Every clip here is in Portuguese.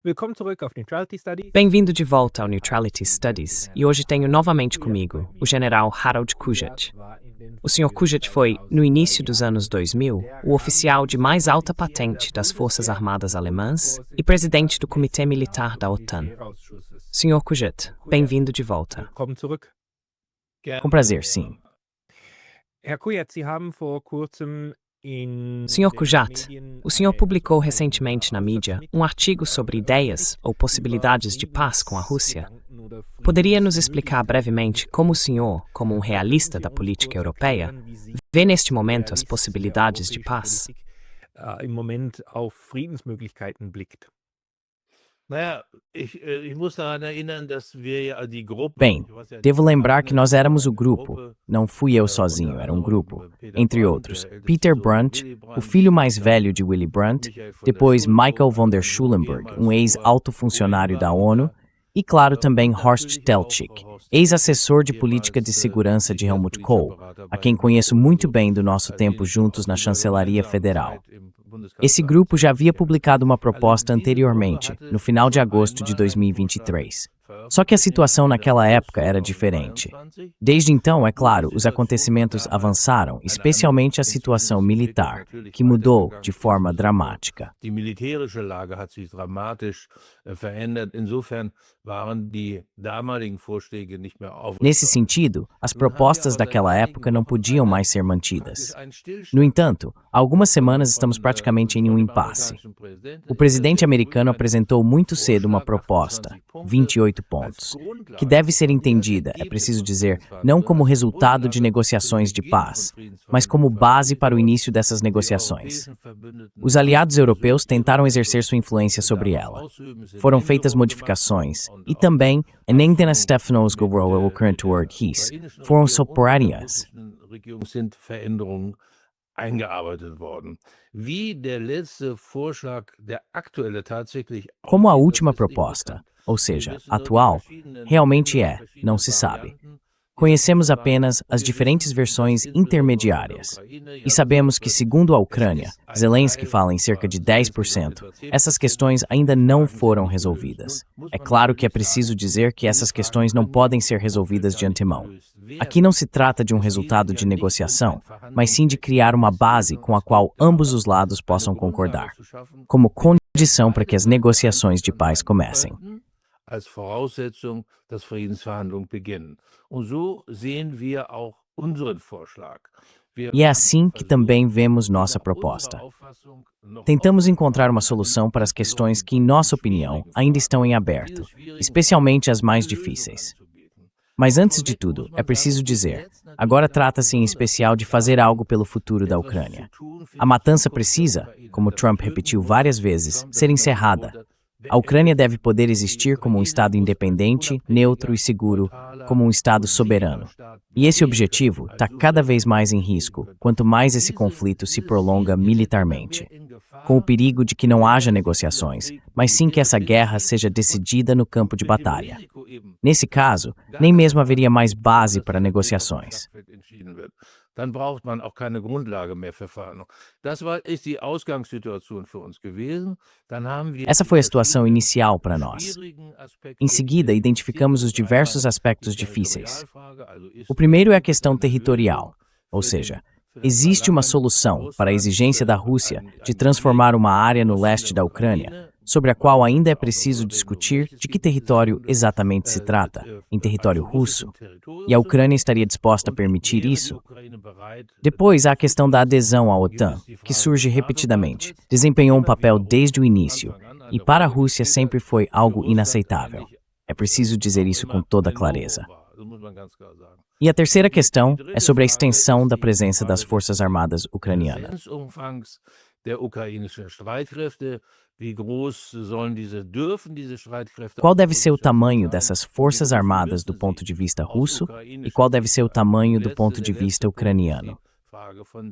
Willkommen zurück auf Neutrality Studies. Bem-vindo de volta ao Neutrality Studies, e hoje tenho novamente comigo o general Harold Kujat. O Sr. Kujat foi, no início dos anos 2000, o oficial de mais alta patente das Forças Armadas Alemãs e presidente do Comitê Militar da OTAN. Sr. Kujat, bem-vindo de volta. Willkommen zurück. Com prazer, sim. Herr Kujat, Sie haben vor kurzem Sr. Kujat, o senhor publicou recentemente na mídia um artigo sobre ideias ou possibilidades de paz com a Rússia. Poderia nos explicar brevemente como o senhor, como um realista da política europeia, vê neste momento as possibilidades de paz? Im Moment auf Friedensmöglichkeiten blickt. Bem, devo lembrar que nós éramos o grupo. Não fui eu sozinho, era um grupo. Entre outros, Peter Brandt, o filho mais velho de Willy Brandt, depois Michael von der Schulenburg, um ex-alto funcionário da ONU, e claro também Horst Teltschik, ex-assessor de política de segurança de Helmut Kohl, a quem conheço muito bem do nosso tempo juntos na Chancelaria Federal. Esse grupo já havia publicado uma proposta anteriormente, no final de agosto de 2023. Só que a situação naquela época era diferente. Desde então, é claro, os acontecimentos avançaram, especialmente a situação militar, que mudou de forma dramática. Die militärische Lage hat sich dramatisch verändert. Insofern waren die damaligen Vorschläge nicht mehr Nesse sentido, as propostas daquela época não podiam mais ser mantidas. No entanto, há algumas semanas estamos praticamente em um impasse. O presidente americano apresentou muito cedo uma proposta, 28 pontos, que deve ser entendida, é preciso dizer, não como resultado de negociações de paz, mas como base para o início dessas negociações. Os aliados europeus tentaram exercer sua influência sobre ela. Foram feitas modificações, e também, nem den Stefanos Govroa o current word hieß, foram soporâneas. eingearbeitet worden. Wie der letzte Vorschlag, der aktuelle tatsächlich Como a última proposta, ou seja, atual, realmente é, não se sabe. Conhecemos apenas as diferentes versões intermediárias. E sabemos que, segundo a Ucrânia, Zelensky fala em cerca de 10%, essas questões ainda não foram resolvidas. É claro que é preciso dizer que essas questões não podem ser resolvidas de antemão. Aqui não se trata de um resultado de negociação, mas sim de criar uma base com a qual ambos os lados possam concordar, como condição para que as negociações de paz comecem. als Voraussetzung, dass Friedensverhandlungen beginnen. Und so sehen wir auch unseren Vorschlag. E é assim que também vemos nossa proposta. Tentamos encontrar uma solução para as questões que, em nossa opinião, ainda estão em aberto, especialmente as mais difíceis. Mas antes de tudo, é preciso dizer, agora trata-se em especial de fazer algo pelo futuro da Ucrânia. A matança precisa, como Trump repetiu várias vezes, ser encerrada. A Ucrânia deve poder existir como um Estado independente, neutro e seguro, como um Estado soberano. E esse objetivo está cada vez mais em risco, quanto mais esse conflito se prolonga militarmente, com o perigo de que não haja negociações, mas sim que essa guerra seja decidida no campo de batalha. Nesse caso, nem mesmo haveria mais base para negociações. Dann braucht man auch keine Grundlage mehr für Verhandlungen. Ist die Ausgangssituation für uns gewesen. Dann haben wir Essa foi a situação inicial para nós. Em seguida, identificamos os diversos aspectos difíceis. O primeiro é a questão territorial, ou seja, existe uma solução para a exigência da Rússia de transformar uma área no leste da Ucrânia, sobre a qual ainda é preciso discutir de que território exatamente se trata, em território russo, e a Ucrânia estaria disposta a permitir isso? Depois há a questão da adesão à OTAN, que surge repetidamente, desempenhou um papel desde o início, e para a Rússia sempre foi algo inaceitável. É preciso dizer isso com toda clareza. E a terceira questão é sobre a extensão da presença das Forças Armadas ucranianas. Qual deve ser o tamanho dessas forças armadas do ponto de vista russo e qual deve ser o tamanho do ponto de vista ucraniano?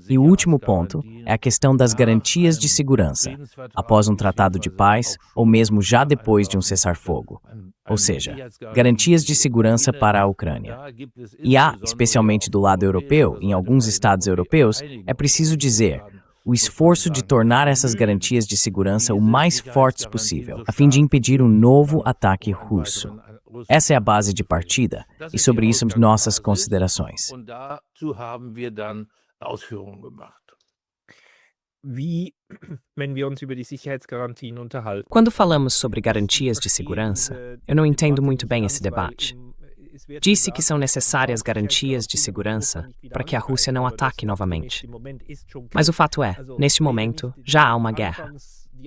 E o último ponto é a questão das garantias de segurança, após um tratado de paz ou mesmo já depois de um cessar-fogo. Ou seja, garantias de segurança para a Ucrânia. E há, especialmente do lado europeu, em alguns estados europeus, é preciso dizer, o esforço de tornar essas garantias de segurança o mais fortes possível, a fim de impedir um novo ataque russo. Essa é a base de partida, e sobre isso nossas considerações. Und dazu haben wir dann Ausführungen gemacht. Wie, wenn wir uns über die Sicherheitsgarantien unterhalten. Quando falamos sobre garantias de segurança, eu não entendo muito bem esse debate. Disse que são necessárias garantias de segurança para que a Rússia não ataque novamente. Mas o fato é, neste momento, já há uma guerra.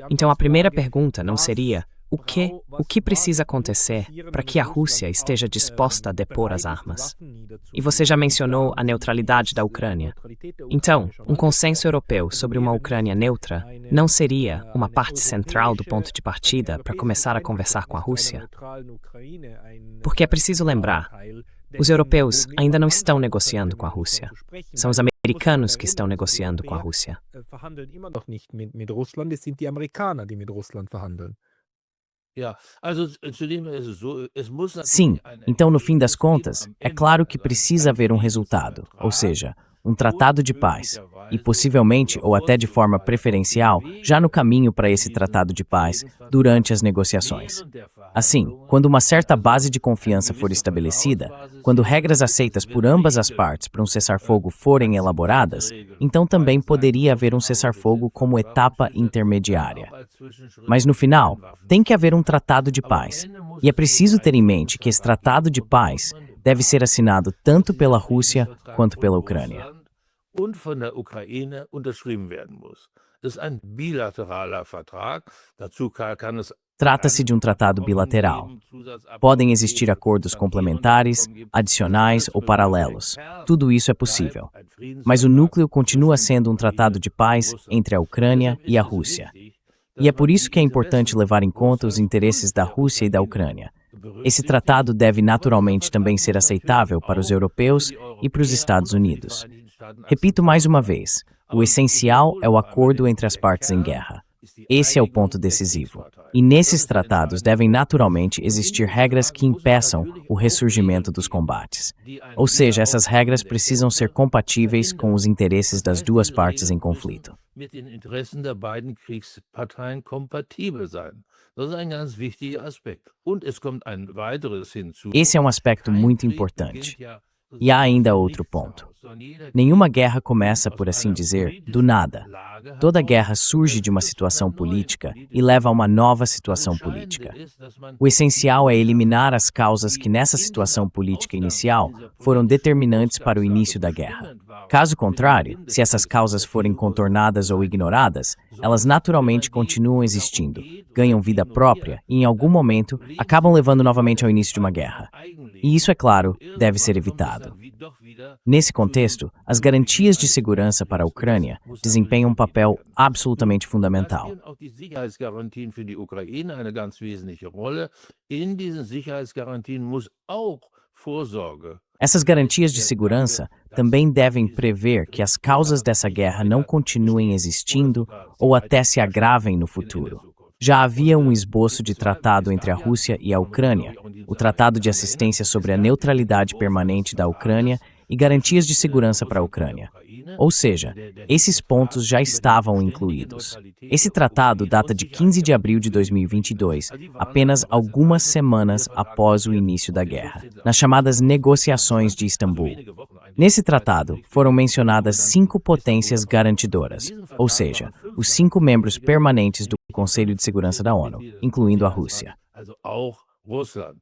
Então a primeira pergunta não seria o que precisa acontecer para que a Rússia esteja disposta a depor as armas? E você já mencionou a neutralidade da Ucrânia. Então, um consenso europeu sobre uma Ucrânia neutra não seria uma parte central do ponto de partida para começar a conversar com a Rússia? Porque é preciso lembrar, os europeus ainda não estão negociando com a Rússia. São os americanos que estão negociando com a Rússia. Verhandeln immer noch nicht mit Russland, es sind die Amerikaner, die mit Russland verhandeln. Ja, also zudem ist es so, es muss Sim, natürlich eine então no fim das Einigung contas, am é Ende claro que sein. precisa haver um resultado, ou seja, um tratado de paz, e possivelmente ou até de forma preferencial, já no caminho para esse tratado de paz, durante as negociações. Assim, quando uma certa base de confiança for estabelecida, quando regras aceitas por ambas as partes para um cessar-fogo forem elaboradas, então também poderia haver um cessar-fogo como etapa intermediária. Mas no final, tem que haver um tratado de paz, e é preciso ter em mente que esse tratado de paz deve ser assinado tanto pela Rússia quanto pela Ucrânia. Und von der Ukraine unterschrieben werden muss. Das ist ein bilateraler Vertrag. Dazu kann es Trata-se de um tratado bilateral. Podem existir acordos complementares, adicionais ou paralelos. Tudo isso é possível. Mas o núcleo continua sendo um tratado de paz entre a Ucrânia e a Rússia. E é por isso que é importante levar em conta os interesses da Rússia e da Ucrânia. Esse tratado deve naturalmente também ser aceitável para os europeus e para os Estados Unidos. Repito mais uma vez, o essencial é o acordo entre as partes em guerra. Esse é o ponto decisivo. E nesses tratados devem naturalmente existir regras que impeçam o ressurgimento dos combates. Ou seja, essas regras precisam ser compatíveis com os interesses das duas partes em conflito. mit den Interessen der beiden Kriegsparteien kompatibel sein. Das ist ein ganz wichtiger Aspekt. Und es kommt ein weiteres hinzu. Esse é um aspecto muito importante. E há ainda outro ponto. Nenhuma guerra começa, por assim dizer, do nada. Toda guerra surge de uma situação política e leva a uma nova situação política. O essencial é eliminar as causas que nessa situação política inicial foram determinantes para o início da guerra. Caso contrário, se essas causas forem contornadas ou ignoradas, elas naturalmente continuam existindo, ganham vida própria e, em algum momento, acabam levando novamente ao início de uma guerra. E isso, é claro, deve ser evitado. Nesse contexto, as garantias de segurança para a Ucrânia desempenham um papel absolutamente fundamental. Auch die Sicherheitsgarantien für die Ukraine eine ganz wesentliche Rolle. In diesen Sicherheitsgarantien muss auch Vorsorge. Essas garantias de segurança também devem prever que as causas dessa guerra não continuem existindo ou até se agravem no futuro. Já havia um esboço de tratado entre a Rússia e a Ucrânia, o Tratado de Assistência sobre a Neutralidade Permanente da Ucrânia e garantias de segurança para a Ucrânia. Ou seja, esses pontos já estavam incluídos. Esse tratado data de 15 de abril de 2022, apenas algumas semanas após o início da guerra, nas chamadas negociações de Istambul. Nesse tratado, foram mencionadas 5 potências garantidoras, ou seja, os 5 membros permanentes do Conselho de Segurança da ONU, incluindo a Rússia. Also auch Russland.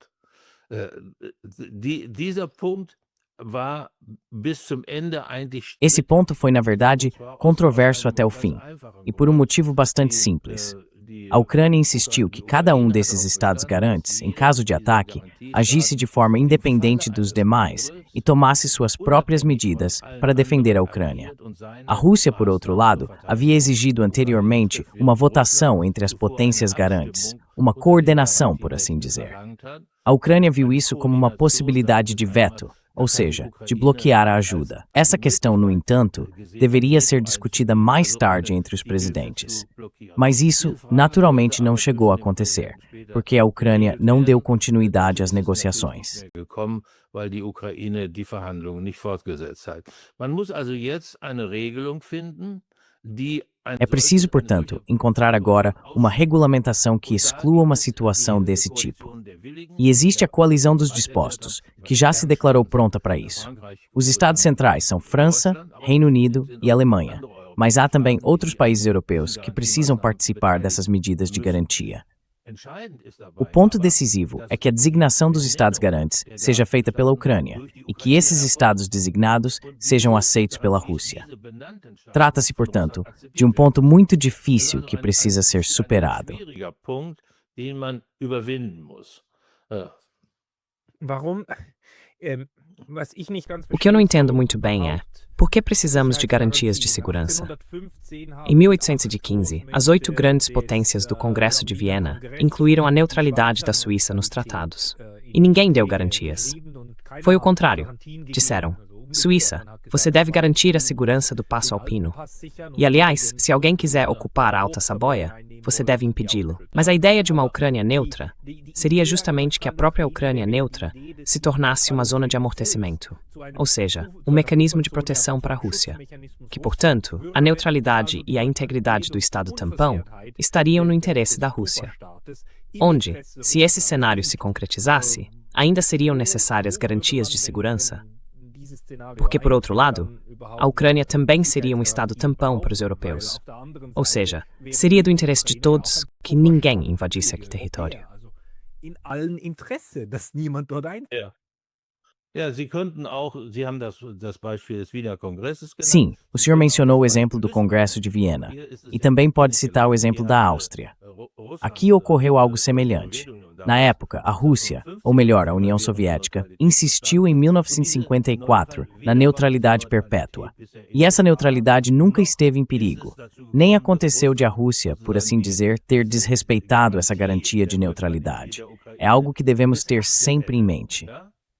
Dieser Punkt war bis zum Ende eigentlich Esse ponto foi, na verdade, controverso até o fim, e por um motivo bastante simples. A Ucrânia insistiu que cada um desses estados garantes, em caso de ataque, agisse de forma independente dos demais e tomasse suas próprias medidas para defender a Ucrânia. A Rússia, por outro lado, havia exigido anteriormente uma votação entre as potências garantes, uma coordenação, por assim dizer. A Ucrânia viu isso como uma possibilidade de veto, ou seja, de bloquear a ajuda. Essa questão, no entanto, deveria ser discutida mais tarde entre os presidentes. Mas isso, naturalmente, não chegou a acontecer, porque a Ucrânia não deu continuidade às negociações. Weil die Ukraine die Verhandlungen nicht fortgesetzt hat. Man muss also jetzt eine Regelung finden, É preciso, portanto, encontrar agora uma regulamentação que exclua uma situação desse tipo. E existe a coalizão dos dispostos, que já se declarou pronta para isso. Os estados centrais são França, Reino Unido e Alemanha, mas há também outros países europeus que precisam participar dessas medidas de garantia. O ponto decisivo é que a designação dos estados garantes seja feita pela Ucrânia e que esses estados designados sejam aceitos pela Rússia. Trata-se, portanto, de um ponto muito difícil que precisa ser superado. Warum? Was ich nicht ganz O que eu não verstehe, entendo muito bem é por que precisamos de garantias de segurança? Em 1815, as 8 grandes potências do Congresso de Viena incluíram a neutralidade da Suíça nos tratados. E ninguém deu garantias. Foi o contrário. Disseram: Suíça, você deve garantir a segurança do passo alpino. E, aliás, se alguém quiser ocupar a Alta Saboia, você deve impedi-lo. Mas a ideia de uma Ucrânia neutra seria justamente que a própria Ucrânia neutra se tornasse uma zona de amortecimento, ou seja, um mecanismo de proteção para a Rússia, que, portanto, a neutralidade e a integridade do Estado tampão estariam no interesse da Rússia, onde, se esse cenário se concretizasse, ainda seriam necessárias garantias de segurança. Porque, por outro lado, a Ucrânia também seria um estado tampão para os europeus. Ou seja, seria do interesse de todos que ninguém invadisse aquele território. in allen Interesse, dass niemand dort Ja. Ja, Sie haben das Beispiel des Wiener Kongresses genannt. Sim, o senhor mencionou o exemplo do Congresso de Viena, e também pode citar o exemplo da Áustria. Aqui ocorreu algo semelhante. Na época, a Rússia, ou melhor, a União Soviética, insistiu em 1954 na neutralidade perpétua. E essa neutralidade nunca esteve em perigo. Nem aconteceu de a Rússia, por assim dizer, ter desrespeitado essa garantia de neutralidade. É algo que devemos ter sempre em mente.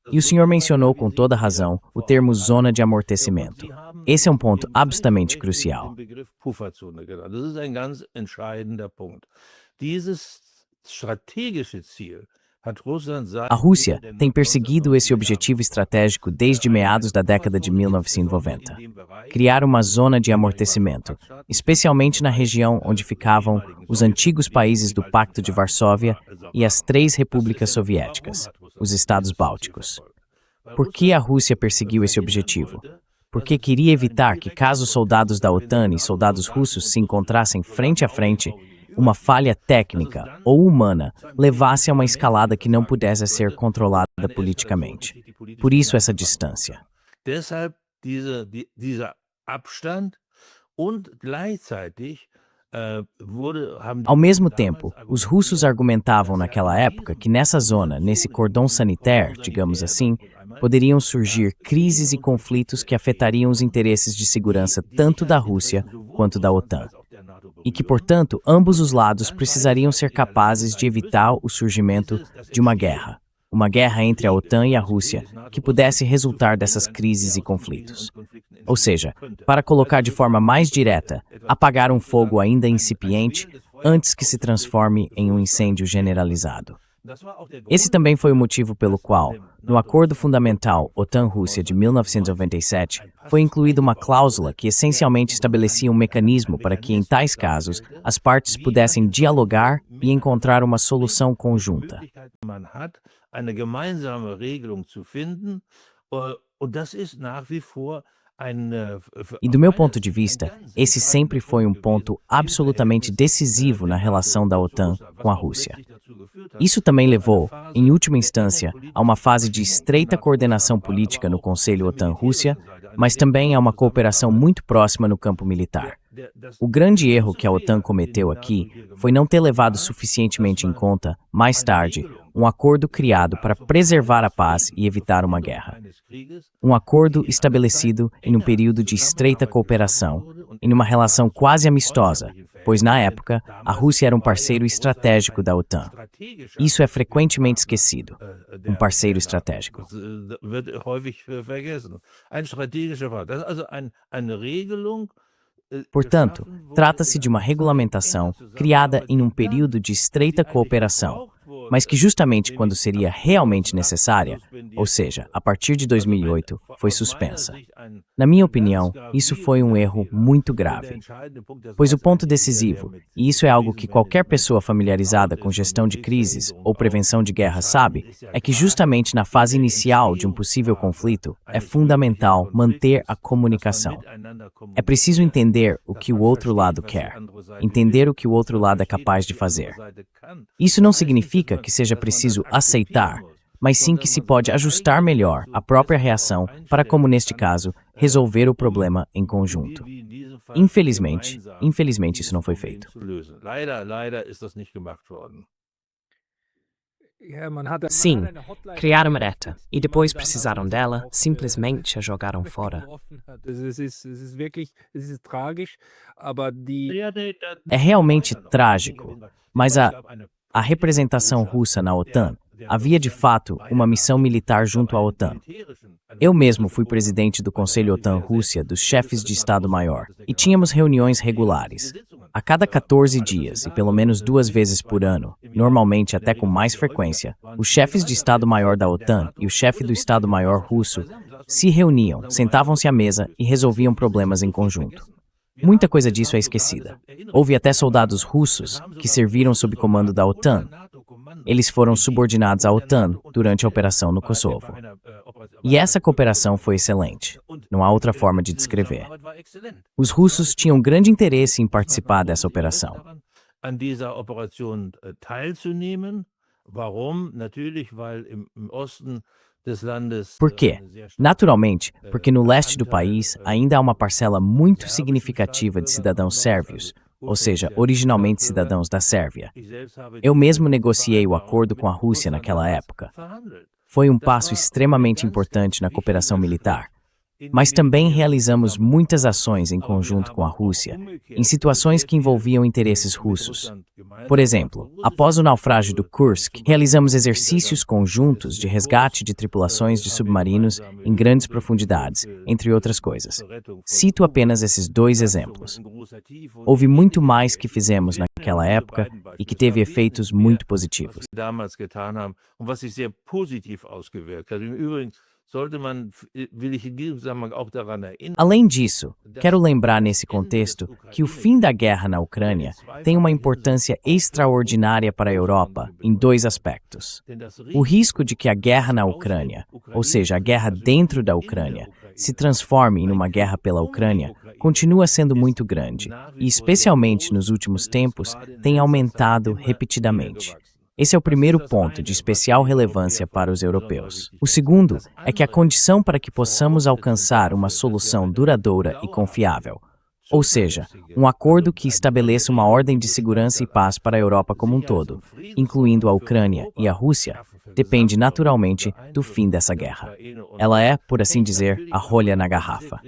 E o senhor mencionou com toda razão o termo zona de amortecimento. Esse é um ponto absolutamente crucial. Pufferzone, genau. Das ist ein ganz entscheidender Punkt. Dieses strategische Ziel hat Russland seit A Rússia tem perseguido esse objetivo estratégico desde meados da década de 1990. Criar uma zona de amortecimento, especialmente na região onde ficavam os antigos países do Pacto de Varsóvia e as 3 repúblicas soviéticas, os Estados Bálticos. Por que a Rússia perseguiu esse objetivo? Porque queria evitar que, caso soldados da OTAN e soldados russos se encontrassem frente a frente, uma falha técnica ou humana levasse a uma escalada que não pudesse ser controlada politicamente. Por isso essa distância. Deshalb dieser Abstand und gleichzeitig Ao mesmo tempo, os russos argumentavam naquela época que nessa zona, nesse cordão sanitário, digamos assim, poderiam surgir crises e conflitos que afetariam os interesses de segurança tanto da Rússia quanto da OTAN. E que, portanto, ambos os lados precisariam ser capazes de evitar o surgimento de uma guerra entre a OTAN e a Rússia, que pudesse resultar dessas crises e conflitos. Ou seja, para colocar de forma mais direta, apagar um fogo ainda incipiente antes que se transforme em um incêndio generalizado. Esse também foi o motivo pelo qual, no Acordo Fundamental OTAN-Rússia de 1997, foi incluída uma cláusula que essencialmente estabelecia um mecanismo para que, em tais casos, as partes pudessem dialogar e encontrar uma solução conjunta. eine gemeinsame Regelung zu finden, und das ist nach wie vor E do meu ponto de vista, esse sempre foi um ponto absolutamente decisivo na relação da OTAN com a Rússia. Isso também levou, em última instância, a uma fase de estreita coordenação política no Conselho OTAN-Rússia, mas também a uma cooperação muito próxima no campo militar. O grande erro que a OTAN cometeu aqui foi não ter levado suficientemente em conta, mais tarde, um acordo criado para preservar a paz e evitar uma guerra. Um acordo estabelecido em um período de estreita cooperação, em uma relação quase amistosa, pois na época, a Rússia era um parceiro estratégico da OTAN. Isso é frequentemente esquecido, um parceiro estratégico. Portanto, trata-se de uma regulamentação criada em um período de estreita cooperação, mas que justamente quando seria realmente necessária, ou seja, a partir de 2008, foi suspensa. Na minha opinião, isso foi um erro muito grave. Pois o ponto decisivo, e isso é algo que qualquer pessoa familiarizada com gestão de crises ou prevenção de guerra sabe, é que justamente na fase inicial de um possível conflito, é fundamental manter a comunicação. É preciso entender o que o outro lado quer, entender o que o outro lado é capaz de fazer. Isso não significa que seja preciso aceitar, mas sim que se pode ajustar melhor a própria reação para, como neste caso, resolver o problema em conjunto. Infelizmente isso não foi feito. Sim, criaram uma reta e depois precisaram dela, simplesmente a jogaram fora. É realmente trágico, mas a representação russa na OTAN havia de fato uma missão militar junto à OTAN. Eu mesmo fui presidente do Conselho OTAN-Rússia dos chefes de Estado-Maior e tínhamos reuniões regulares. A cada 14 dias e pelo menos 2 vezes por ano, normalmente até com mais frequência, os chefes de Estado-Maior da OTAN e o chefe do Estado-Maior russo se reuniam, sentavam-se à mesa e resolviam problemas em conjunto. Muita coisa disso é esquecida. Houve até soldados russos que serviram sob comando da OTAN. Eles foram subordinados à OTAN durante a operação no Kosovo. E essa cooperação foi excelente. Não há outra forma de descrever. Os russos tinham grande interesse em participar dessa operação. Por quê? Naturalmente, porque no leste do país ainda há uma parcela muito significativa de cidadãos sérvios, ou seja, originalmente cidadãos da Sérvia. Eu mesmo negociei o acordo com a Rússia naquela época. Foi um passo extremamente importante na cooperação militar. Mas também realizamos muitas ações em conjunto com a Rússia, em situações que envolviam interesses russos. Por exemplo, após o naufrágio do Kursk, realizamos exercícios conjuntos de resgate de tripulações de submarinos em grandes profundidades, entre outras coisas. Cito apenas esses 2 exemplos. Houve muito mais que fizemos naquela época e que teve efeitos muito positivos. Além disso, quero lembrar nesse contexto que o fim da guerra na Ucrânia tem uma importância extraordinária para a Europa em 2 aspectos. O risco de que a guerra na Ucrânia, ou seja, a guerra dentro da Ucrânia, se transforme em uma guerra pela Ucrânia, continua sendo muito grande e, especialmente nos últimos tempos, tem aumentado repetidamente. Esse é o primeiro ponto de especial relevância para os europeus. O segundo é que a condição para que possamos alcançar uma solução duradoura e confiável, ou seja, um acordo que estabeleça uma ordem de segurança e paz para a Europa como um todo, incluindo a Ucrânia e a Rússia, depende naturalmente do fim dessa guerra. Ela é, por assim dizer, a rolha na garrafa.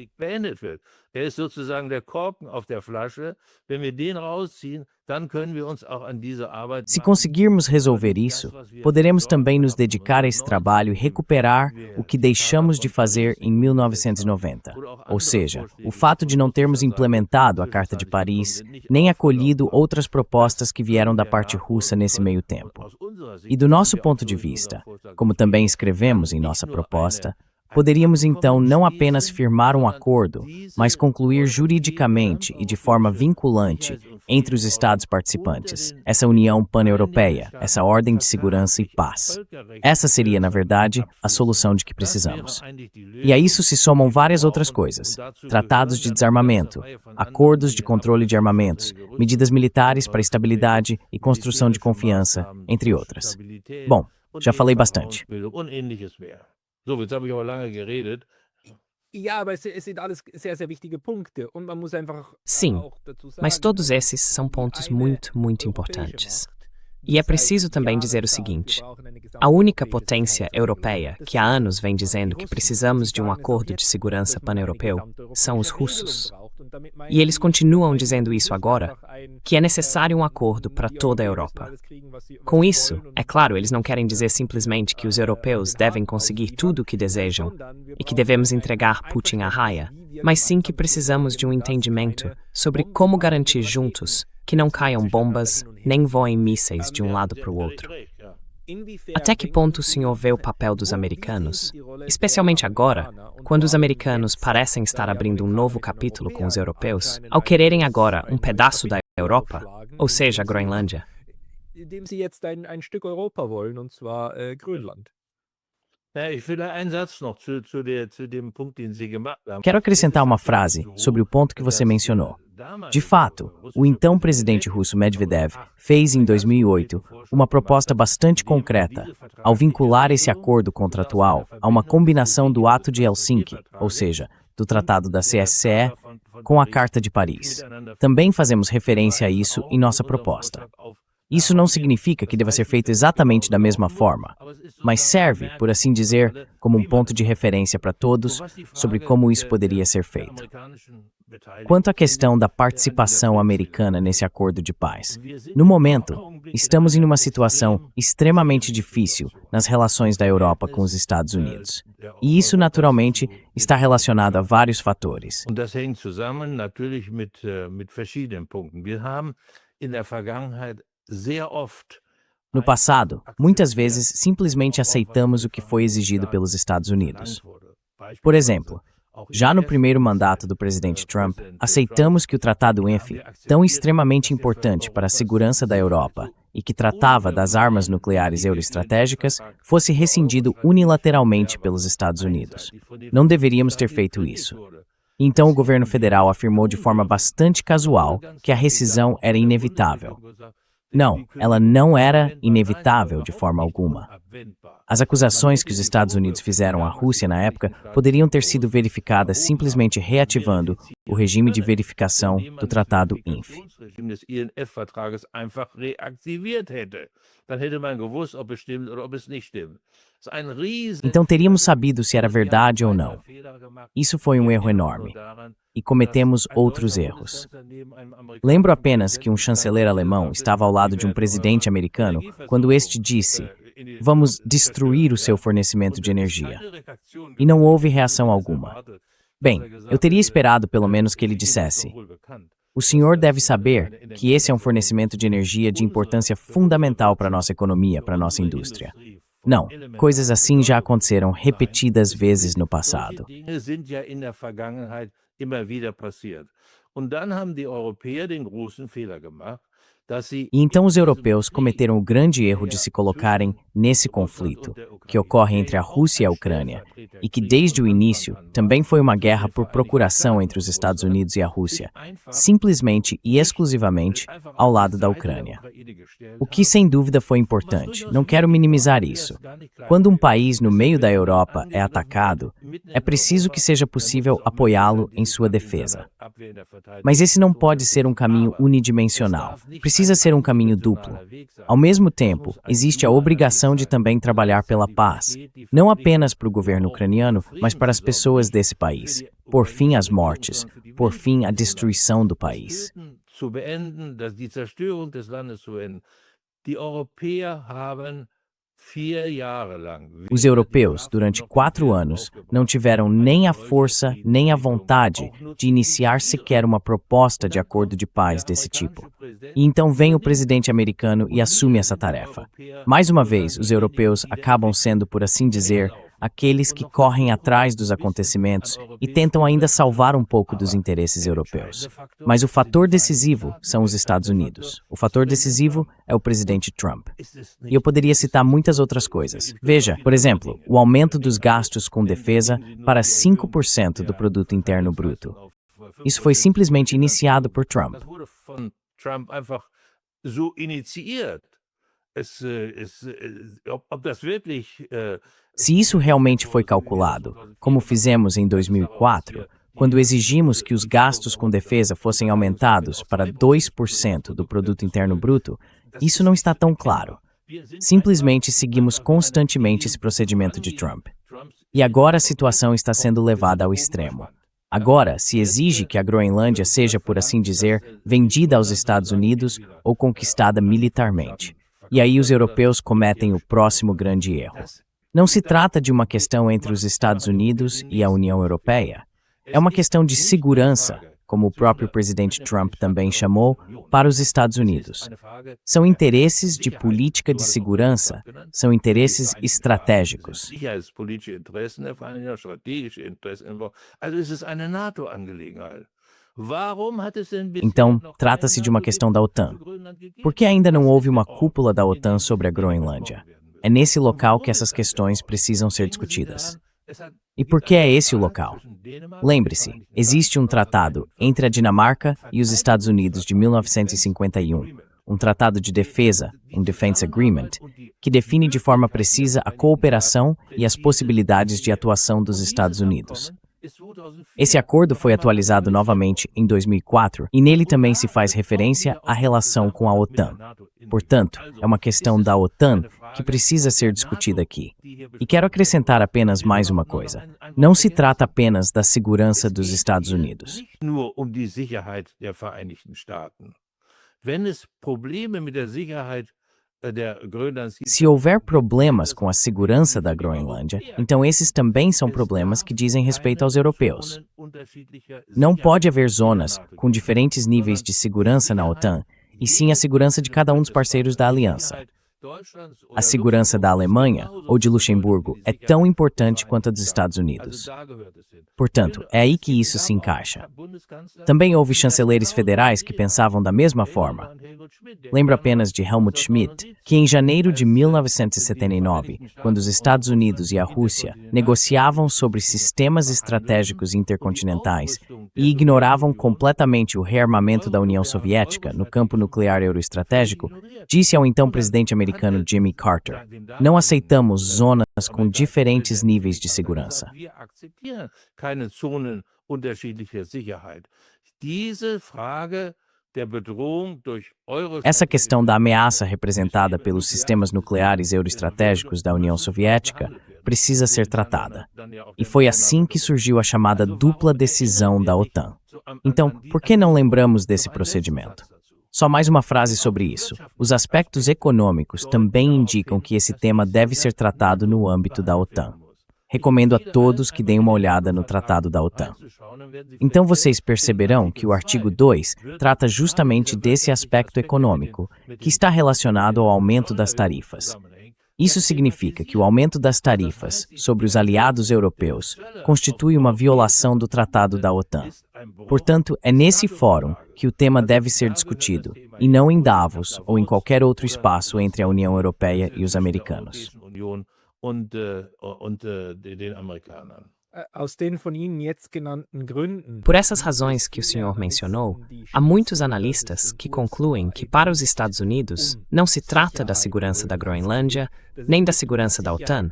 Se conseguirmos resolver isso, poderemos também nos dedicar a esse trabalho e recuperar o que deixamos de fazer em 1990. Ou seja, o fato de não termos implementado a Carta de Paris, nem acolhido outras propostas que vieram da parte russa nesse meio tempo. E do nosso ponto de vista, como também escrevemos em nossa proposta, poderíamos então não apenas firmar um acordo, mas concluir juridicamente e de forma vinculante entre os Estados participantes essa União Pan-Europeia, essa ordem de segurança e paz. Essa seria, na verdade, a solução de que precisamos. E a isso se somam várias outras coisas: tratados de desarmamento, acordos de controle de armamentos, medidas militares para estabilidade e construção de confiança, entre outras. Bom, já falei bastante. Jetzt habe ich aber lange geredet. Sim, mas todos esses são pontos muito, muito importantes. E é preciso também dizer o seguinte: a única potência europeia que há anos vem dizendo que precisamos de um acordo de segurança pan-europeu são os russos. E eles continuam dizendo isso agora, que é necessário um acordo para toda a Europa. Com isso, é claro, eles não querem dizer simplesmente que os europeus devem conseguir tudo o que desejam e que devemos entregar Putin à raia, mas sim que precisamos de um entendimento sobre como garantir juntos que não caiam bombas nem voem mísseis de um lado para o outro. Até que ponto o senhor vê o papel dos americanos, especialmente agora, quando os americanos parecem estar abrindo um novo capítulo com os europeus, ao quererem agora um pedaço da Europa, ou seja, a Groenlândia? Indem sie jetzt ein Stück Europa wollen, und zwar Grönland. Ja, ich will da einen Satz noch zu dem Punkt, den Sie gemacht haben. Quero acrescentar uma frase sobre o ponto que você mencionou. De fato, o então presidente russo Medvedev fez em 2008 uma proposta bastante concreta ao vincular esse acordo contratual a uma combinação do Ato de Helsinki, ou seja, do Tratado da CSCE, com a Carta de Paris. Também fazemos referência a isso em nossa proposta. Isso não significa que deva ser feito exatamente da mesma forma, mas serve, por assim dizer, como um ponto de referência para todos sobre como isso poderia ser feito. Quanto à questão da participação americana nesse acordo de paz, no momento, estamos em uma situação extremamente difícil nas relações da Europa com os Estados Unidos. E isso, naturalmente, está relacionado a vários fatores. Und das hängt zusammen natürlich mit verschiedenen Punkten. Wir haben in der Vergangenheit sehr oft No passado, muitas vezes simplesmente aceitamos o que foi exigido pelos Estados Unidos. Por exemplo, já no primeiro mandato do presidente Trump, aceitamos que o Tratado ENF, tão extremamente importante para a segurança da Europa e que tratava das armas nucleares euroestratégicas, fosse rescindido unilateralmente pelos Estados Unidos. Não deveríamos ter feito isso. Então o governo federal afirmou de forma bastante casual que a rescisão era inevitável. Não, ela não era inevitável de forma alguma. As acusações que os Estados Unidos fizeram à Rússia na época poderiam ter sido verificadas simplesmente reativando o regime de verificação do Tratado INF. des INF-Vertrages einfach reaktiviert hätte. Dann hätte man gewusst, ob es stimmt oder ob es nicht stimmt. Então teríamos sabido se era verdade ou não. Isso foi um erro enorme. E cometemos outros erros. Lembro apenas que um chanceler alemão estava ao lado de um presidente americano quando este disse: "Vamos destruir o seu fornecimento de energia." E não houve reação alguma. Bem, eu teria esperado pelo menos que ele dissesse: "O senhor deve saber que esse é um fornecimento de energia de importância fundamental para a nossa economia, para a nossa indústria." Não, coisas assim já aconteceram repetidas vezes no passado. E então os europeus cometeram o grande erro de se colocarem nesse conflito, que ocorre entre a Rússia e a Ucrânia, e que desde o início também foi uma guerra por procuração entre os Estados Unidos e a Rússia, simplesmente e exclusivamente ao lado da Ucrânia. O que sem dúvida foi importante, não quero minimizar isso. Quando um país no meio da Europa é atacado, é preciso que seja possível apoiá-lo em sua defesa. Mas esse não pode ser um caminho unidimensional. Precisa ser um caminho duplo. Ao mesmo tempo, existe a obrigação de também trabalhar pela paz, não apenas para o governo ucraniano, mas para as pessoas desse país. Por fim às mortes, por fim à destruição do país. Os europeus, durante 4 anos, não tiveram nem a força nem a vontade de iniciar sequer uma proposta de acordo de paz desse tipo. E então vem o presidente americano e assume essa tarefa. Mais uma vez, os europeus acabam sendo, por assim dizer, aqueles que correm atrás dos acontecimentos e tentam ainda salvar um pouco dos interesses europeus. Mas o fator decisivo são os Estados Unidos. O fator decisivo é o presidente Trump. E eu poderia citar muitas outras coisas. Veja, por exemplo, o aumento dos gastos com defesa para 5% do produto interno bruto. Isso foi simplesmente iniciado por Trump. Se isso realmente foi calculado, como fizemos em 2004, quando exigimos que os gastos com defesa fossem aumentados para 2% do produto interno bruto, isso não está tão claro. Simplesmente seguimos constantemente esse procedimento de Trump. E agora a situação está sendo levada ao extremo. Agora, se exige que a Groenlândia seja, por assim dizer, vendida aos Estados Unidos ou conquistada militarmente. E aí os europeus cometem o próximo grande erro. Não se trata de uma questão entre os Estados Unidos e a União Europeia. É uma questão de segurança, como o próprio presidente Trump também chamou, para os Estados Unidos. São interesses de política de segurança, são interesses estratégicos. Sicherheitspolitische Interessen der Vereinigten Staaten, strategische Interessen. Also es ist eine NATO-Angelegenheit. Então, trata-se de uma questão da OTAN. Por que ainda não houve uma cúpula da OTAN sobre a Groenlândia? É nesse local que essas questões precisam ser discutidas. E por que é esse o local? Lembre-se, existe um tratado entre a Dinamarca e os Estados Unidos de 1951, um tratado de defesa, um Defense Agreement, que define de forma precisa a cooperação e as possibilidades de atuação dos Estados Unidos. Esse acordo foi atualizado novamente em 2004 e nele também se faz referência à relação com a OTAN. Portanto, é uma questão da OTAN que precisa ser discutida aqui. E quero acrescentar apenas mais uma coisa. Não se trata apenas da segurança dos Estados Unidos. Nur um die Sicherheit der Vereinigten Staaten. Wenn es Probleme mit der Sicherheit der Grönland gibt, Se houver problemas com a segurança da Groenlândia, então esses também são problemas que dizem respeito aos europeus. Não pode haver zonas com diferentes níveis de segurança na OTAN, e sim a segurança de cada um dos parceiros da aliança. A segurança da Alemanha ou de Luxemburgo é tão importante quanto a dos Estados Unidos. Portanto, é aí que isso se encaixa. Também houve chanceleres federais que pensavam da mesma forma. Lembro apenas de Helmut Schmidt, que em janeiro de 1979, quando os Estados Unidos e a Rússia negociavam sobre sistemas estratégicos intercontinentais e ignoravam completamente o rearmamento da União Soviética no campo nuclear euroestratégico, disse ao então presidente americano Jimmy Carter: "Não aceitamos zonas com diferentes níveis de segurança." Wir akzeptieren keine Zonen unterschiedlicher Sicherheit. Diese Frage der Bedrohung durch Essa questão da ameaça representada pelos sistemas nucleares euroestratégicos da União Soviética precisa ser tratada. E foi assim que surgiu a chamada dupla decisão da OTAN. Então, por que não lembramos desse procedimento? Só mais uma frase sobre isso. Os aspectos econômicos também indicam que esse tema deve ser tratado no âmbito da OTAN. Recomendo a todos que deem uma olhada no Tratado da OTAN. Então vocês perceberão que o artigo 2 trata justamente desse aspecto econômico, que está relacionado ao aumento das tarifas. Isso significa que o aumento das tarifas sobre os aliados europeus constitui uma violação do Tratado da OTAN. Portanto, é nesse fórum que o tema deve ser discutido, e não em Davos ou em qualquer outro espaço entre a União Europeia e os americanos. Den Amerikanern. Aus den von Ihnen jetzt genannten Gründen. Por essas razões que o senhor mencionou, há muitos analistas que concluem que para os Estados Unidos não se trata da segurança da Groenlândia, nem da segurança da OTAN,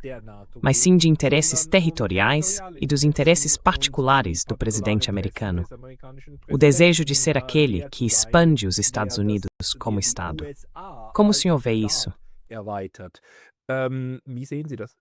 mas sim de interesses territoriais e dos interesses particulares do presidente americano. O desejo de ser aquele que expande os Estados Unidos como Estado. Como o senhor vê isso? Erweitert. Wie sehen Sie das?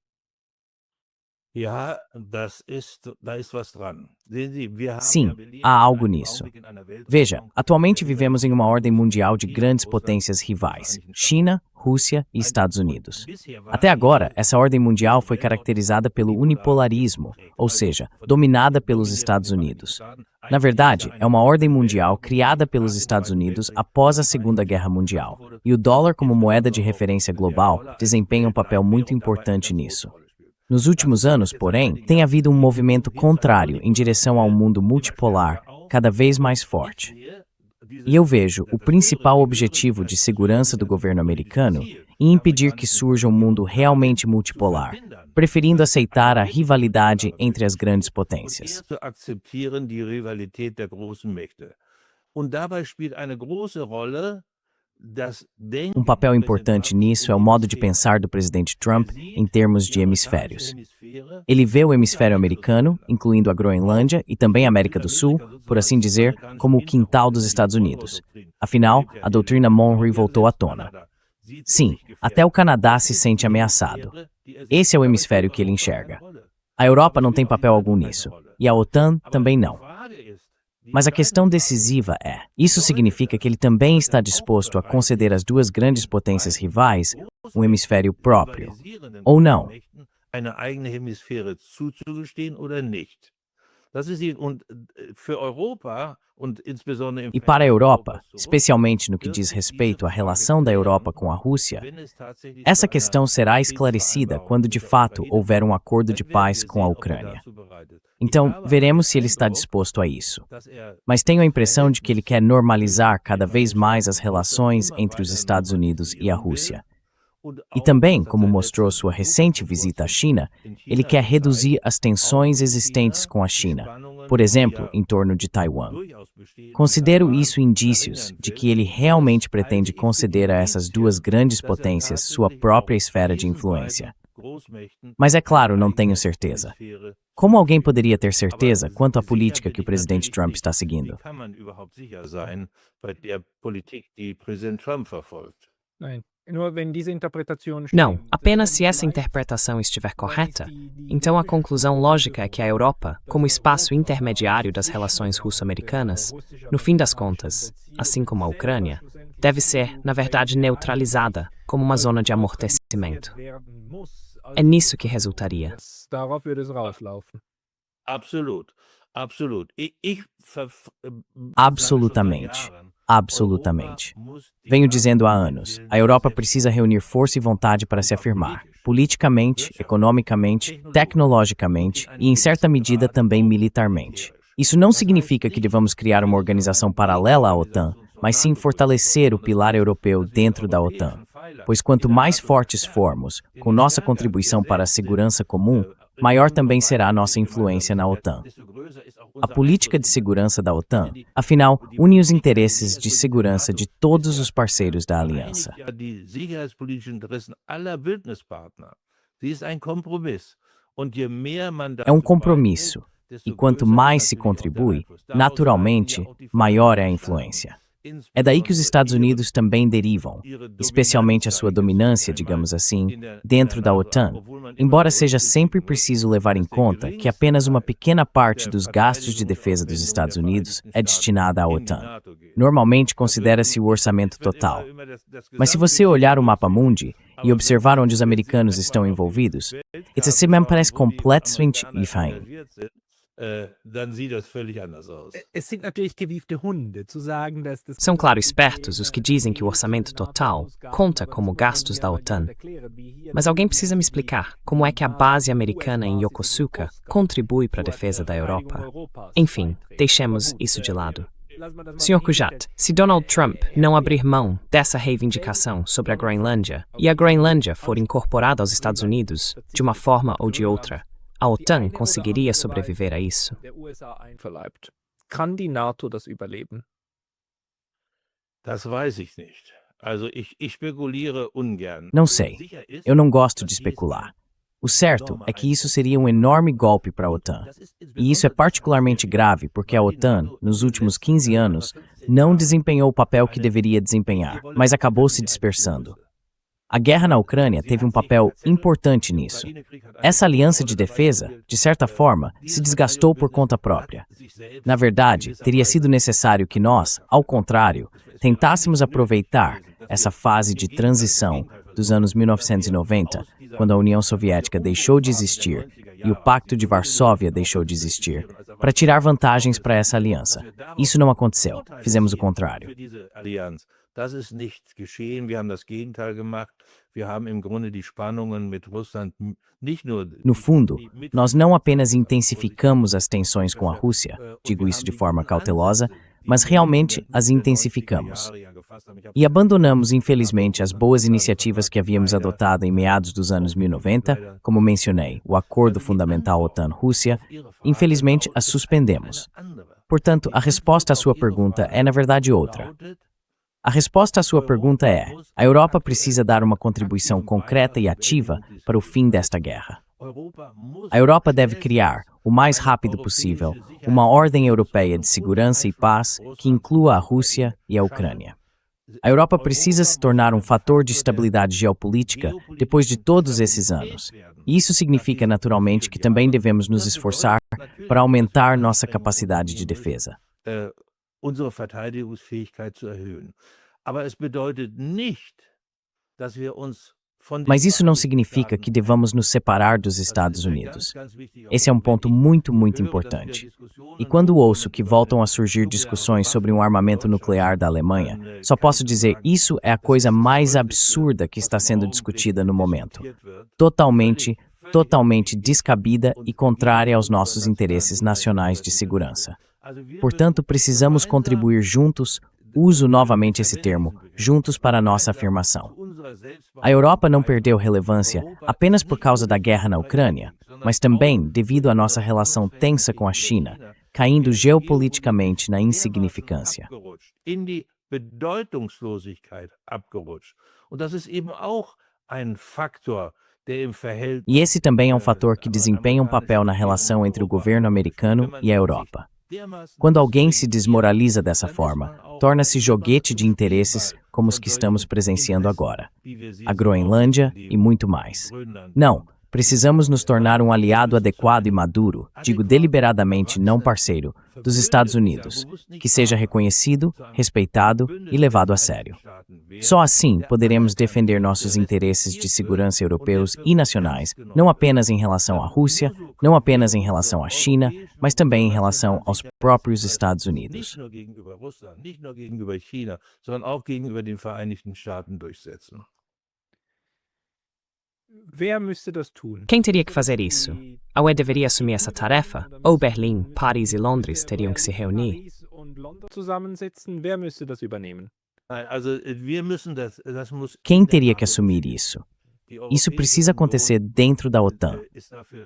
Ja, da ist was dran. Sehen Sie, wir haben Sim, ja Berlin há algo einen nisso. Augenblick in einer Weltordnung. Veja, atualmente vivemos em uma ordem mundial de grandes potências rivais: China, Rússia e Estados Unidos. Até agora, essa ordem mundial foi caracterizada pelo unipolarismo, ou seja, dominada pelos Estados Unidos. Na verdade, é uma ordem mundial criada pelos Estados Unidos após a Segunda Guerra Mundial, e o dólar como moeda de referência global desempenha um papel muito importante nisso. Nos últimos anos, porém, tem havido um movimento contrário em direção a um mundo multipolar cada vez mais forte. E eu vejo o principal objetivo de segurança do governo americano em impedir que surja um mundo realmente multipolar, preferindo aceitar a rivalidade entre as grandes potências. Zu akzeptieren die Rivalität der großen Mächte. Und dabei spielt eine große Rolle das Denken. Um papel importante nisso é o modo de pensar do presidente Trump em termos de hemisférios. Ele vê o hemisfério americano, incluindo a Groenlândia e também a América do Sul, por assim dizer, como o quintal dos Estados Unidos. Afinal, a doutrina Monroe voltou à tona. Sim, até o Canadá se sente ameaçado. Esse é o hemisfério que ele enxerga. A Europa não tem papel algum nisso, e a OTAN também não. Mas a questão decisiva é: isso significa que ele também está disposto a conceder às duas grandes potências rivais um hemisfério próprio, ou não? Eine eigene Hemisphäre zuzugestehen oder nicht. Das ist und für Europa und insbesondere im E para a Verhältnis Europa, Europas zur especialmente no que Russland, diz wird respeito à diese relação Frage da Europa klären, com a Rússia, wenn es tatsächlich essa zu einer questão será esclarecida Friedensvereinbarung quando de mit der fato Ukraine houver kommt. acordo de Dann werden paz wir com a sehen, ob er Ucrânia. dazu bereit ist. Ich Então, habe aber veremos den se ele está Eindruck, disposto a isso. dass Mas tenho a das impressão de que ele quer Verhältnis normalizar zwischen cada den vez mais as Vereinigten Staaten und Russland relações immer entre os weiter Estados Unidos e a normalisieren will. Rússia. Und E auch, também, das hat como sein mostrou letzter sua Besuch recente vor visita à kurzem China, in ele China quer gezeigt, reduzir as auch tensões in existentes China com a die China, Spannungen, por die exemplo, ja em torno de Taiwan. durchaus bestehen in Considero Taiwan, isso indícios verringern de will. que ele Und das realmente halte pretende ich für conceder a essas duas Indizien, grandes dass potências sua tatsächlich própria auch esfera de diesen influência. beiden Großmächten Mas é eine claro, não tenho eigene certeza. Hemisphäre Como alguém zugesteht. poderia ter Aber certeza quanto à sicher política bin que o ich presidente natürlich Trump nicht. está Wie seguindo? kann man überhaupt sicher sein bei der Politik, die Präsident Trump verfolgt? Nein, nur wenn diese Interpretation Não, stimmt, apenas dann se essa bleibt, interpretação estiver dann correta, ist die então a logische conclusão lógica é que a Europa, Schlussfolgerung, como dass espaço Europa intermediário das zwischen relações der russo-americanas, russischen no fim das amerikanischen contas, assim Beziehungen como a selber Ucrânia, schlussendlich deve in ser, die na verdade, Ukraine neutralizada como uma zona de neutralisiert amortecimento. werden muss. É nisso que resultaria. Darauf würde es rauslaufen. Absolut, absolut. Ich sage schon seit Absolutamente. Jahren, Absolutamente. Europa muss die Venho Kraft dizendo há und den anos, Willen a Europa setzen. precisa reunir força e vontade para se afirmar, politicamente, economicamente, tecnologicamente e, em certa medida, também militarmente. Isso não significa que devamos criar uma organização paralela à OTAN, mas sim fortalecer o pilar europeu dentro da OTAN. Pois quanto mais fortes formos, com nossa contribuição para a segurança comum, maior também será a nossa influência na OTAN. A política de segurança da OTAN, afinal, une os interesses de segurança de todos os parceiros da aliança. Die sicherheitspolitischen Interessen aller Bündnispartner. Sie ist ein Kompromiss. Und je mehr man É um dazu compromisso, beiträgt, desto e quanto größer ist mais se natürlich auch der contribui, Einfluss. Daraus naturalmente, leiten ja auch die maior é a Vereinigten influência. Staaten, É daí que os Estados insbesondere Unidos também derivam, especialmente a sua dominância, digamos assim, dentro da OTAN, embora seja sempre preciso levar em conta que apenas uma pequena parte dos gastos de defesa dos Estados Unidos é destinada à OTAN. Normalmente considera-se o orçamento total. Mas se você olhar o mapa mundi e observar onde os americanos estão envolvidos, isso me parece completamente diferente. Dann sieht das völlig anders aus. Es sind natürlich gewiefte Hunde, zu sagen, dass das São, claro, espertos os que dizem que o orçamento total conta como gastos da OTAN. Mas alguém precisa me explicar como é que a base americana em Yokosuka contribui para a defesa da Europa. Enfim, deixemos isso de lado. Sr. Kujat, se Donald Trump não abrir mão dessa reivindicação sobre a Groenlândia e a Groenlândia for incorporada aos Estados Unidos, de uma forma ou de outra, a OTAN conseguiria sobreviver a isso? Kann die NATO das überleben? Das weiß ich nicht. Also ich spekuliere ungern. Não sei. Eu não gosto de especular. O certo é que isso seria um enorme golpe para a OTAN. E isso é particularmente grave porque a OTAN, nos últimos 15 anos, não desempenhou o papel que deveria desempenhar, mas acabou se dispersando. A guerra na Ucrânia teve um papel importante nisso. Essa aliança de defesa, de certa forma, se desgastou por conta própria. Na verdade, teria sido necessário que nós, ao contrário, tentássemos aproveitar essa fase de transição dos anos 1990, quando a União Soviética deixou de existir e o Pacto de Varsóvia deixou de existir, para tirar vantagens para essa aliança. Isso não aconteceu. Fizemos o contrário. Das ist nicht geschehen. Wir haben das Gegenteil gemacht. Wir haben im Grunde die Spannungen mit Russland nicht nur. No fundo, nós não apenas intensificamos as tensões com a Rússia, digo isso de forma cautelosa, mas realmente as intensificamos. E abandonamos, infelizmente, as boas iniciativas que havíamos adotado em meados dos anos 1990, como mencionei, o Acordo Fundamental OTAN-Rússia, infelizmente as suspendemos. Portanto, a resposta à sua pergunta é, na verdade, outra. A resposta à sua pergunta é: a Europa precisa dar uma contribuição concreta e ativa para o fim desta guerra. A Europa deve criar, o mais rápido possível, uma ordem europeia de segurança e paz que inclua a Rússia e a Ucrânia. A Europa precisa se tornar um fator de estabilidade geopolítica depois de todos esses anos. E isso significa, naturalmente, que também devemos nos esforçar para aumentar nossa capacidade de defesa. Unsere Verteidigungsfähigkeit zu erhöhen. Aber es bedeutet nicht, dass wir uns Mas isso não significa que devamos nos separar dos Estados Unidos. Esse é um ponto muito, muito importante. E quando ouço que voltam a surgir discussões sobre um armamento nuclear da Alemanha, só posso dizer isso é a coisa mais absurda que está sendo discutida no momento. Totalmente descabida e contrária aos nossos interesses nacionais de segurança. Portanto, precisamos contribuir juntos, uso novamente esse termo, juntos para a nossa afirmação. A Europa não perdeu relevância apenas por causa da guerra na Ucrânia, mas também devido à nossa relação tensa com a China, caindo geopoliticamente na insignificância. E esse também é um fator que desempenha um papel na relação entre o governo americano e a Europa. Quando alguém se desmoraliza dessa forma, torna-se joguete de interesses como os que estamos presenciando agora. A Groenlândia e muito mais. Não, precisamos nos tornar um aliado adequado e maduro, digo deliberadamente não parceiro, dos Estados Unidos, que seja reconhecido, respeitado e levado a sério. Só assim poderemos defender nossos interesses de segurança europeus e nacionais, não apenas em relação à Rússia, não apenas em relação à China, mas também em relação aos próprios Estados Unidos. Quem teria que fazer isso? A UE deveria assumir essa tarefa? Ou Berlim, Paris e Londres teriam que se reunir? Quem teria que assumir isso? Isso precisa acontecer dentro da OTAN.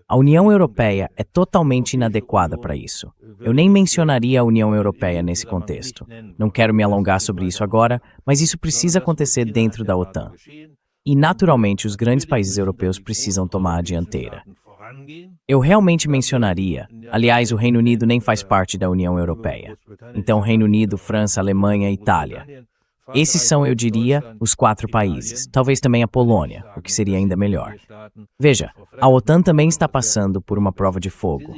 A União Europeia é totalmente inadequada para isso. Eu nem mencionaria a União Europeia nesse contexto. Não quero me alongar sobre isso agora, mas isso precisa acontecer dentro da OTAN. E, naturalmente, os grandes países europeus precisam tomar a dianteira. Eu realmente mencionaria, aliás, o Reino Unido nem faz parte da União Europeia. Então, Reino Unido, França, Alemanha e Itália. Esses são, eu diria, os 4 países. Talvez também a Polônia, o que seria ainda melhor. Veja, a OTAN também está passando por uma prova de fogo.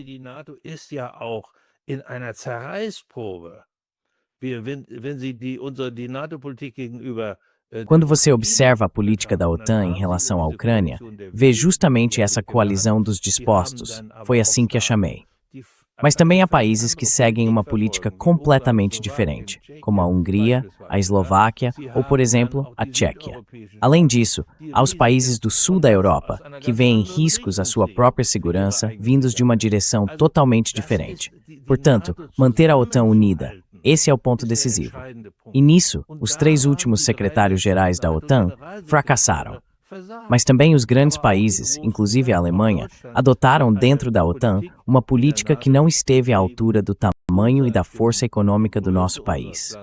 Quando você observa a política da OTAN em relação à Ucrânia, vê justamente essa coalizão dos dispostos, foi assim que a chamei. Mas também há países que seguem uma política completamente diferente, como a Hungria, a Eslováquia ou, por exemplo, a Tchequia. Além disso, há os países do sul da Europa que veem em riscos à sua própria segurança vindos de uma direção totalmente diferente. Portanto, manter a OTAN unida, esse é o ponto decisivo. E nisso, os 3 últimos secretários-gerais da OTAN fracassaram. Mas também os grandes países, inclusive a Alemanha, adotaram dentro da OTAN uma política que não esteve à altura do tamanho e da força econômica do nosso país.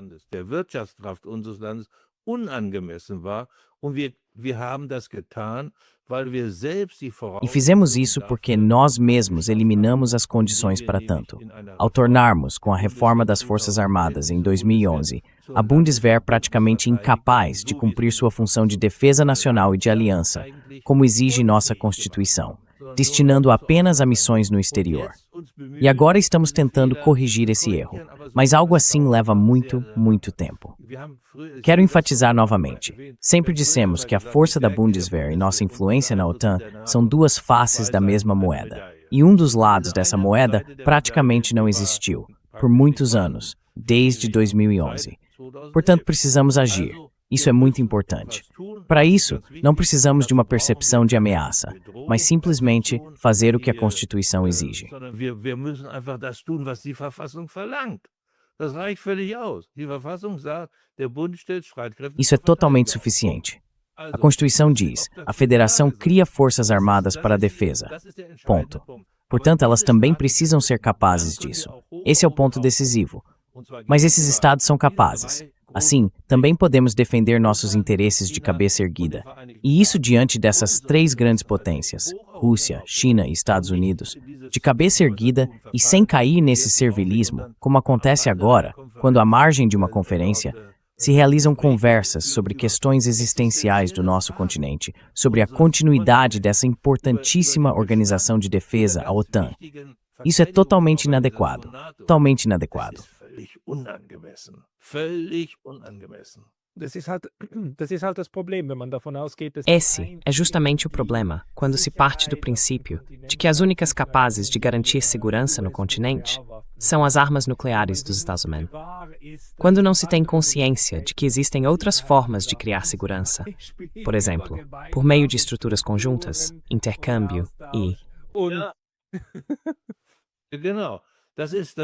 E fizemos isso porque nós mesmos eliminamos as condições para tanto. Ao tornarmos, com a reforma das Forças Armadas em 2011, a Bundeswehr praticamente incapaz de cumprir sua função de defesa nacional e de aliança, como exige nossa Constituição, destinando apenas a missões no exterior. E agora estamos tentando corrigir esse erro, mas algo assim leva muito, muito tempo. Quero enfatizar novamente. Sempre dissemos que a força da Bundeswehr e nossa influência na OTAN são 2 faces da mesma moeda. E um dos lados dessa moeda praticamente não existiu, por muitos anos, desde 2011. Portanto, precisamos agir. Isso é muito importante. Para isso, não precisamos de uma percepção de ameaça, mas simplesmente fazer o que a Constituição exige. Isso é totalmente suficiente. A Constituição diz: a Federação cria forças armadas para a defesa. Ponto. Portanto, elas também precisam ser capazes disso. Esse é o ponto decisivo. Mas esses estados são capazes. Assim, também podemos defender nossos interesses de cabeça erguida. E isso diante dessas 3 grandes potências, Rússia, China e Estados Unidos, de cabeça erguida e sem cair nesse servilismo, como acontece agora, quando à margem de uma conferência, se realizam conversas sobre questões existenciais do nosso continente, sobre a continuidade dessa importantíssima organização de defesa, a OTAN. Isso é totalmente inadequado. Totalmente inadequado. Esse é justamente o problema quando se parte do princípio de que as únicas capazes de garantir segurança no continente são as armas nucleares dos Estados Unidos. Quando não se tem consciência de que existem outras formas de criar segurança, por exemplo, por meio de estruturas conjuntas, intercâmbio e... Genau. Das ist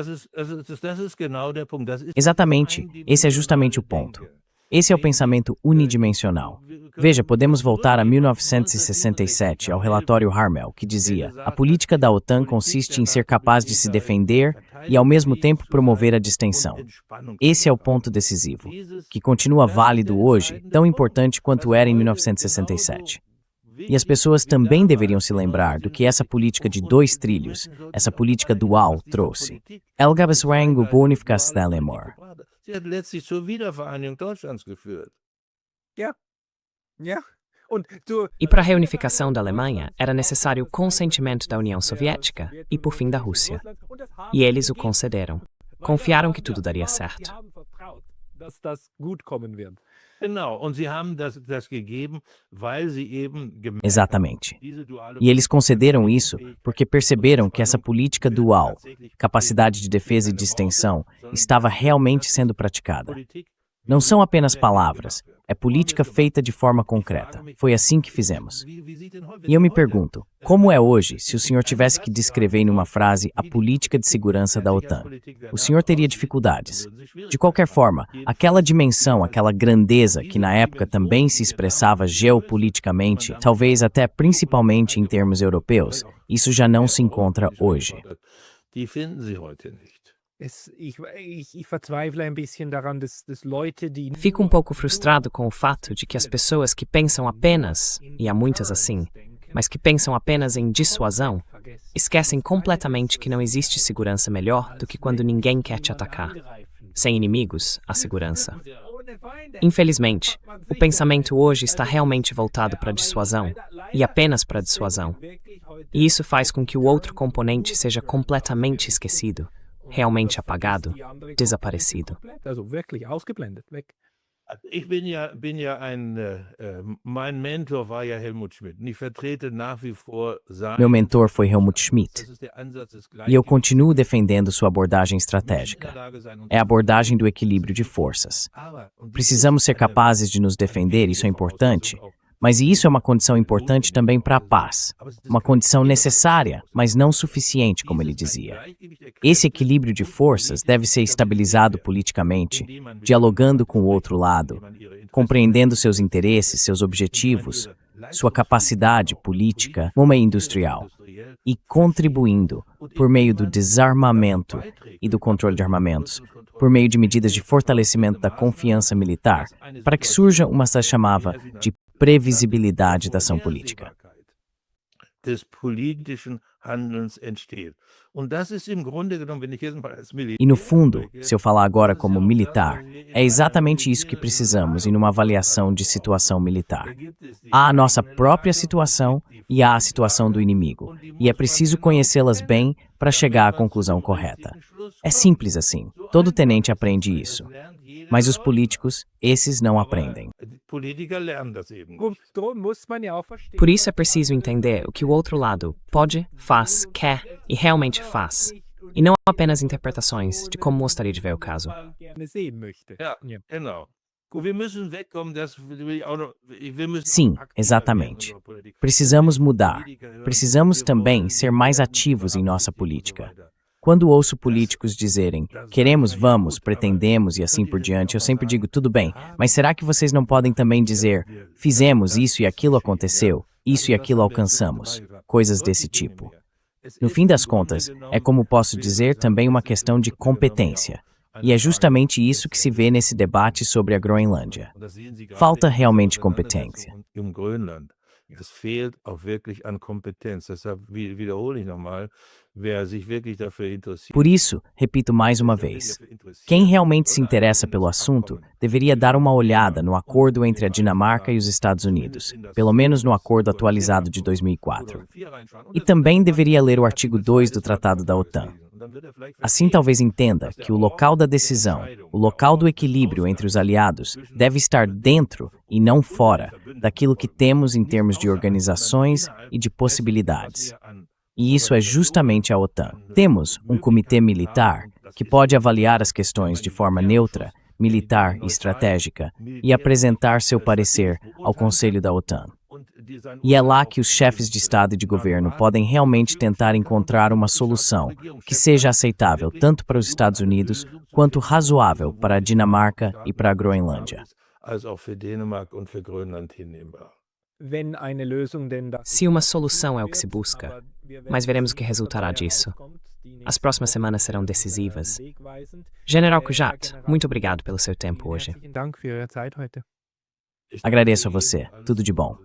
genau der Punkt. Exatamente, esse é justamente o ponto. Esse é o pensamento unidimensional. Veja, podemos voltar a 1967, ao relatório Harmel, que dizia: a política da OTAN consiste em ser capaz de se defender e, ao mesmo tempo, promover a distensão. Esse é o ponto decisivo, que continua válido hoje, tão importante quanto era em 1967. E as pessoas também deveriam se lembrar do que essa política de 2 trilhos, essa política dual, trouxe. Elgabeswang Bonificastelemor. Sie hat letztlich zur Wiedervereinigung Deutschlands geführt. E para a reunificação da Alemanha era necessário o consentimento da União Soviética e, por fim, da Rússia. E eles o concederam. Confiaram que tudo daria certo. Genau, und sie haben das gegeben, weil sie eben Exatamente. E eles concederam isso porque perceberam que essa política dual, capacidade de defesa e de extensão, estava realmente sendo praticada. Não são apenas palavras, é política feita de forma concreta. Foi assim que fizemos. E eu me pergunto, como é hoje se o senhor tivesse que descrever em uma frase a política de segurança da OTAN? O senhor teria dificuldades. De qualquer forma, aquela dimensão, aquela grandeza que na época também se expressava geopoliticamente, talvez até principalmente em termos europeus, isso já não se encontra hoje. Die finden Sie heute nicht. Fico um pouco frustrado com o fato de que as pessoas que pensam apenas, e há muitas assim, mas que pensam apenas em dissuasão, esquecem completamente que não existe segurança melhor do que quando ninguém quer te atacar. Sem inimigos, há segurança. Infelizmente, o pensamento hoje está realmente voltado para a dissuasão, e apenas para a dissuasão. E isso faz com que o outro componente seja completamente esquecido, realmente apagado, desaparecido. Mein Mentor war ja Helmut Schmidt. Und ich vertrete nach wie vor Meu mentor foi Helmut Schmidt. E eu continuo defendendo sua abordagem estratégica. É a abordagem do equilíbrio de forças. Precisamos ser capazes de nos defender, isso é importante. Mas isso é uma condição importante também para a paz. Uma condição necessária, mas não suficiente, como ele dizia. Esse equilíbrio de forças deve ser estabilizado politicamente, dialogando com o outro lado, compreendendo seus interesses, seus objetivos, sua capacidade política, uma industrial, e contribuindo, por meio do desarmamento e do controle de armamentos, por meio de medidas de fortalecimento da confiança militar, para que surja uma que se chamava de previsibilidade da ação política. E no fundo, se eu falar agora como militar, é exatamente isso que precisamos em uma avaliação de situação militar. Há a nossa própria situação e há a situação do inimigo, e é preciso conhecê-las bem para chegar à conclusão correta. É simples assim, todo tenente aprende isso. Mas os políticos, esses não aprendem. Por isso é preciso entender o que o outro lado pode, faz, quer e realmente faz. E não apenas interpretações de como gostaria de ver o caso. Sim, exatamente. Precisamos mudar. Precisamos também ser mais ativos em nossa política. Quando ouço políticos dizerem, queremos, vamos, pretendemos e assim por diante, eu sempre digo, tudo bem, mas será que vocês não podem também dizer, fizemos isso e aquilo aconteceu, isso e aquilo alcançamos, coisas desse tipo. No fim das contas, é como posso dizer também uma questão de competência. E é justamente isso que se vê nesse debate sobre a Groenlândia. Falta realmente competência. Es fehlt auch wirklich an Kompetenz. Deshalb wiederhole ich nochmal, wer sich wirklich dafür interessiert. Por isso, repito mais uma vez, quem realmente se interessa pelo assunto deveria dar uma olhada no acordo entre a Dinamarca e os Estados Unidos, pelo menos no acordo atualizado de 2004. E também deveria ler o artigo 2 do Tratado da OTAN. Assim, talvez entenda que o local da decisão, o local do equilíbrio entre os aliados, deve estar dentro e não fora daquilo que temos em termos de organizações e de possibilidades. E isso é justamente a OTAN. Temos um comitê militar que pode avaliar as questões de forma neutra, militar e estratégica e apresentar seu parecer ao Conselho da OTAN. E é lá que os chefes de Estado e de governo podem realmente tentar encontrar uma solução que seja aceitável tanto para os Estados Unidos quanto razoável para a Dinamarca e para a Groenlândia. Se uma solução é o que se busca, mas veremos o que resultará disso. As próximas semanas serão decisivas. General Kujat, muito obrigado pelo seu tempo hoje. Agradeço a você. Tudo de bom.